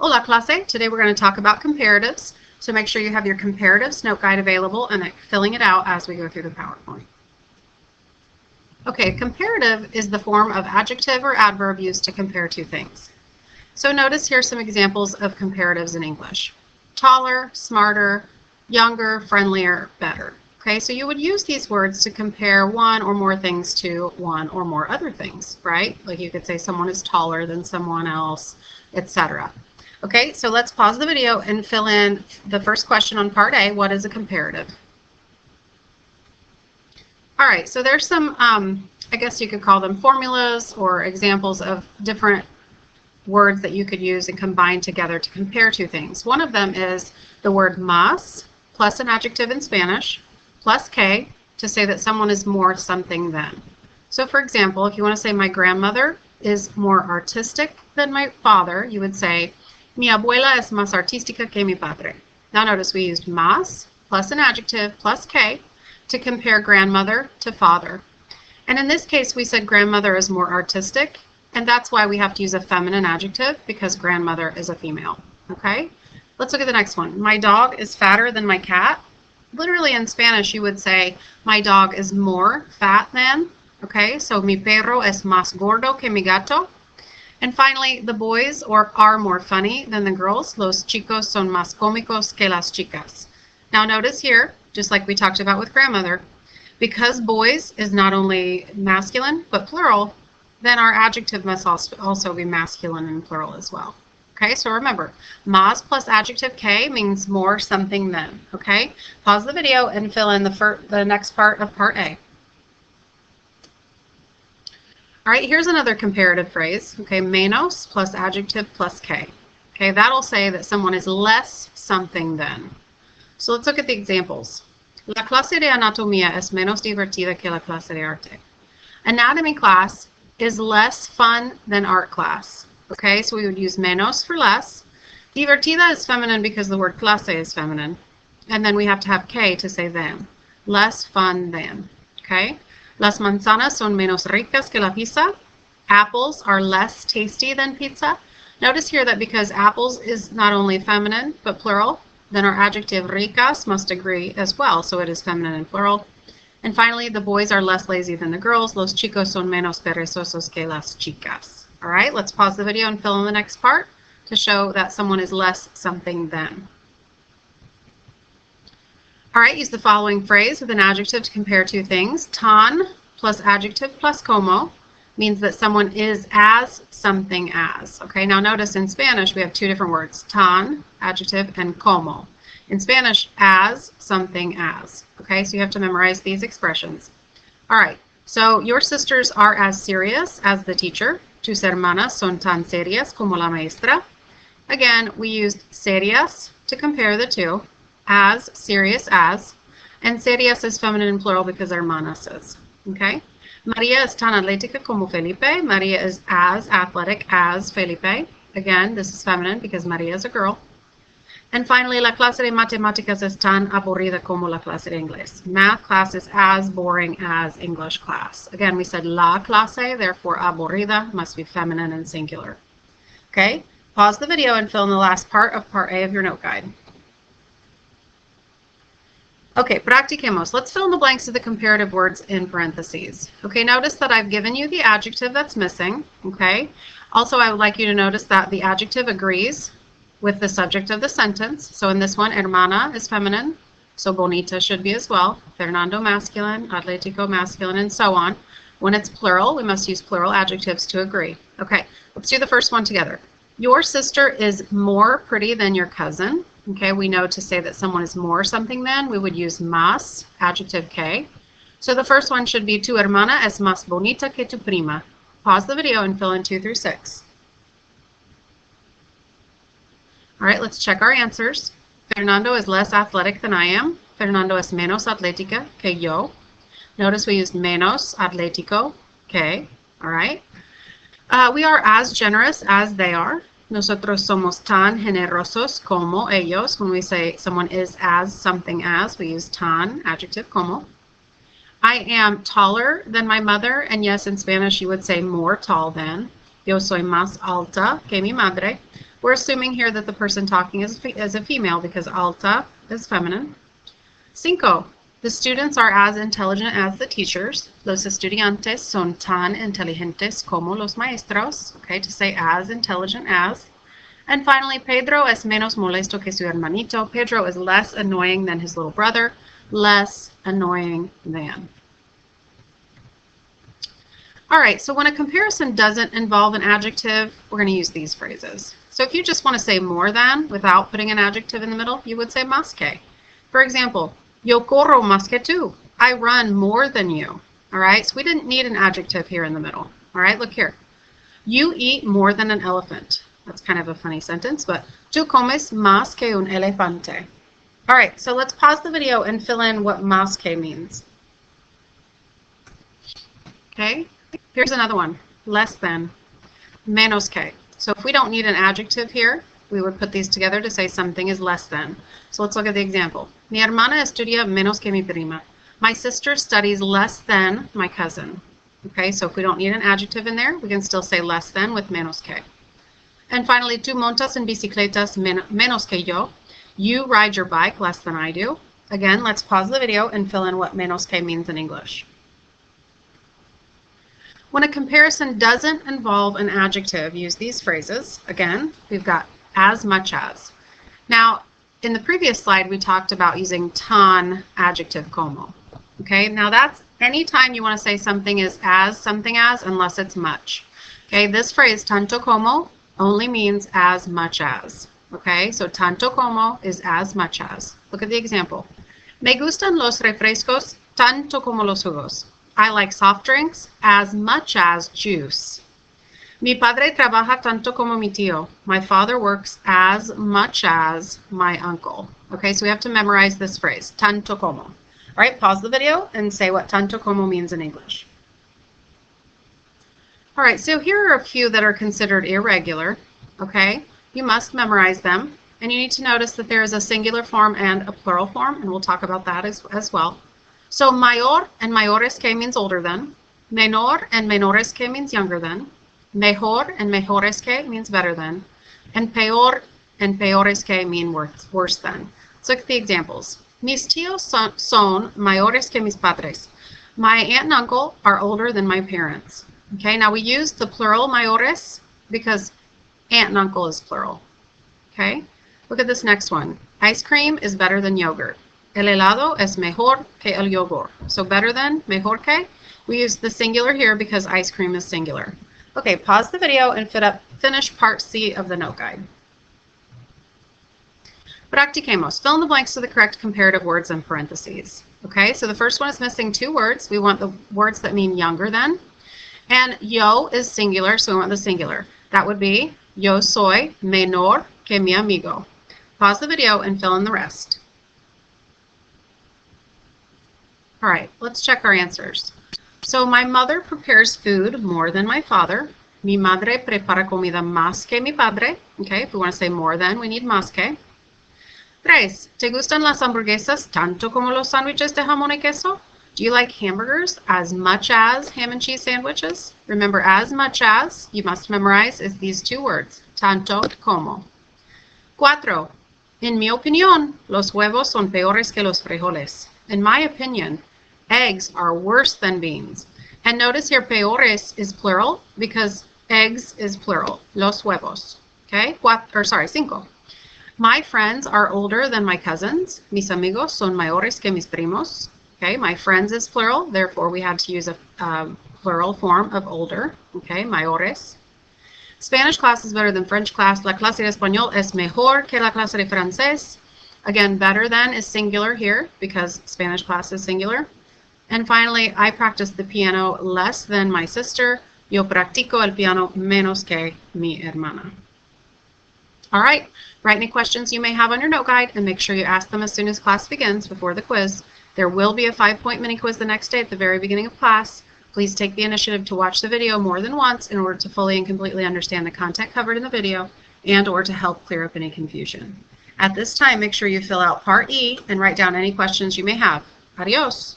Hola clase! Today we're going to talk about comparatives. So make sure you have your comparatives note guide available and filling it out as we go through the PowerPoint. Okay, comparative is the form of adjective or adverb used to compare two things. So notice here some examples of comparatives in English. Taller, smarter, younger, friendlier, better. Okay, so you would use these words to compare one or more things to one or more other things, right? Like you could say someone is taller than someone else, etc. Okay, so let's pause the video and fill in the first question on part A. What is a comparative? All right, so there's some, I guess you could call them formulas or examples of different words that you could use and combine together to compare two things. One of them is the word más plus an adjective in Spanish plus que to say that someone is more something than. So for example, if you want to say my grandmother is more artistic than my father, you would say mi abuela es más artística que mi padre. Now notice we used más plus an adjective plus que to compare grandmother to father. And in this case we said grandmother is more artistic, and that's why we have to use a feminine adjective because grandmother is a female. Okay, let's look at the next one. My dog is fatter than my cat. Literally in Spanish you would say my dog is more fat than. Okay, so mi perro es más gordo que mi gato. And finally, the boys are more funny than the girls. Los chicos son más cómicos que las chicas. Now notice here, just like we talked about with grandmother, because boys is not only masculine but plural, then our adjective must also be masculine and plural as well. Okay, so remember, más plus adjective que means more something than. Okay, pause the video and fill in the next part of part A. All right, here's another comparative phrase. Okay, menos plus adjective plus que. Okay, that'll say that someone is less something than. So let's look at the examples. La clase de anatomía es menos divertida que la clase de arte. Anatomy class is less fun than art class. Okay, so we would use menos for less. Divertida is feminine because the word clase is feminine. And then we have to have que to say than. Less fun than. Okay. Las manzanas son menos ricas que la pizza. Apples are less tasty than pizza. Notice here that because apples is not only feminine but plural, then our adjective ricas must agree as well, so it is feminine and plural. And finally, the boys are less lazy than the girls. Los chicos son menos perezosos que las chicas. All right, let's pause the video and fill in the next part to show that someone is less something than. All right, use the following phrase with an adjective to compare two things. Tan plus adjective plus como means that someone is as something as. Okay, now notice in Spanish we have two different words, tan, adjective, and como. In Spanish, as something as. Okay, so you have to memorize these expressions. All right, so your sisters are as serious as the teacher. Tus hermanas son tan serias como la maestra. Again, we used serias to compare the two. As, serious as, and serias is feminine and plural because hermanas is. Okay, Maria is tan atlética como Felipe. Maria is as athletic as Felipe. Again, this is feminine because Maria is a girl. And finally, la clase de matemáticas es tan aburrida como la clase de inglés. Math class is as boring as English class. Again, we said la clase, therefore aburrida must be feminine and singular. Okay, pause the video and fill in the last part of part A of your note guide. Okay, practiquemos. Let's fill in the blanks of the comparative words in parentheses. Okay, notice that I've given you the adjective that's missing. Okay, also I would like you to notice that the adjective agrees with the subject of the sentence. So in this one, hermana is feminine, so bonita should be as well. Fernando masculine, atlético masculine, and so on. When it's plural, we must use plural adjectives to agree. Okay, let's do the first one together. Your sister is more pretty than your cousin. Okay, we know to say that someone is more something than, we would use más, adjective que. So the first one should be tu hermana es más bonita que tu prima. Pause the video and fill in 2 through 6. All right, let's check our answers. Fernando is less athletic than I am. Fernando es menos atlética que yo. Notice we used menos atlético que. All right. We are as generous as they are. Nosotros somos tan generosos como ellos. When we say someone is as something as, we use tan, adjective, como. I am taller than my mother, and yes, in Spanish you would say more tall than. Yo soy más alta que mi madre. We're assuming here that the person talking is a female because alta is feminine. 5. The students are as intelligent as the teachers. Los estudiantes son tan inteligentes como los maestros. Okay, to say as intelligent as. And finally, Pedro es menos molesto que su hermanito. Pedro is less annoying than his little brother. Less annoying than. All right, so when a comparison doesn't involve an adjective, we're going to use these phrases. So if you just want to say more than without putting an adjective in the middle, you would say más que. For example, yo corro más que tú. I run more than you. All right, so we didn't need an adjective here in the middle. All right, look here. You eat more than an elephant. That's kind of a funny sentence, but tú comes más que un elefante. All right, so let's pause the video and fill in what más que means. Okay, here's another one. Less than. Menos que. So if we don't need an adjective here, we would put these together to say something is less than. So let's look at the example. Mi hermana estudia menos que mi prima. My sister studies less than my cousin. Okay, so if we don't need an adjective in there, we can still say less than with menos que. And finally, tú montas en bicicletas menos que yo. You ride your bike less than I do. Again, let's pause the video and fill in what menos que means in English. When a comparison doesn't involve an adjective, use these phrases. Again, we've got as much as. Now, in the previous slide, we talked about using tan adjective como. Okay, now that's anytime you want to say something is as something as, unless it's much. Okay, this phrase, tanto como, only means as much as. Okay, so tanto como is as much as. Look at the example. Me gustan los refrescos tanto como los jugos. I like soft drinks as much as juice. Mi padre trabaja tanto como mi tío. My father works as much as my uncle. Okay, so we have to memorize this phrase, tanto como. All right, pause the video and say what tanto como means in English. All right, so here are a few that are considered irregular. Okay, you must memorize them. And you need to notice that there is a singular form and a plural form, and we'll talk about that as well. So mayor and mayores que means older than. Menor and menores que means younger than. Mejor and mejores que means better than. And peor and peores que mean worse than. Let's look at the examples. Mis tíos son mayores que mis padres. My aunt and uncle are older than my parents. Okay, now we use the plural mayores because aunt and uncle is plural. Okay, look at this next one. Ice cream is better than yogurt. El helado es mejor que el yogur. So better than, mejor que. We use the singular here because ice cream is singular. Okay, pause the video and finish part C of the note guide. Practiquemos. Fill in the blanks to the correct comparative words in parentheses. Okay, so the first one is missing two words. We want the words that mean younger than. And yo is singular, so we want the singular. That would be yo soy menor que mi amigo. Pause the video and fill in the rest. All right, let's check our answers. So my mother prepares food more than my father. Mi madre prepara comida más que mi padre. Okay, if we want to say more than, we need más que. 3. ¿Te gustan las hamburguesas tanto como los sándwiches de jamón y queso? Do you like hamburgers as much as ham and cheese sandwiches? Remember, as much as, you must memorize, is these two words, tanto como. 4. En mi opinión, los huevos son peores que los frijoles. In my opinion, eggs are worse than beans. And notice here, peores is plural because eggs is plural. Los huevos. Okay? 5. My friends are older than my cousins. Mis amigos son mayores que mis primos. Okay? My friends is plural. Therefore, we had to use a plural form of older. Okay? Mayores. Spanish class is better than French class. La clase de español es mejor que la clase de francés. Again, better than is singular here because Spanish class is singular. And finally, I practice the piano less than my sister. Yo practico el piano menos que mi hermana. All right, write any questions you may have on your note guide and make sure you ask them as soon as class begins before the quiz. There will be a 5-point mini quiz the next day at the very beginning of class. Please take the initiative to watch the video more than once in order to fully and completely understand the content covered in the video and or to help clear up any confusion. At this time, make sure you fill out Part E and write down any questions you may have. Adios.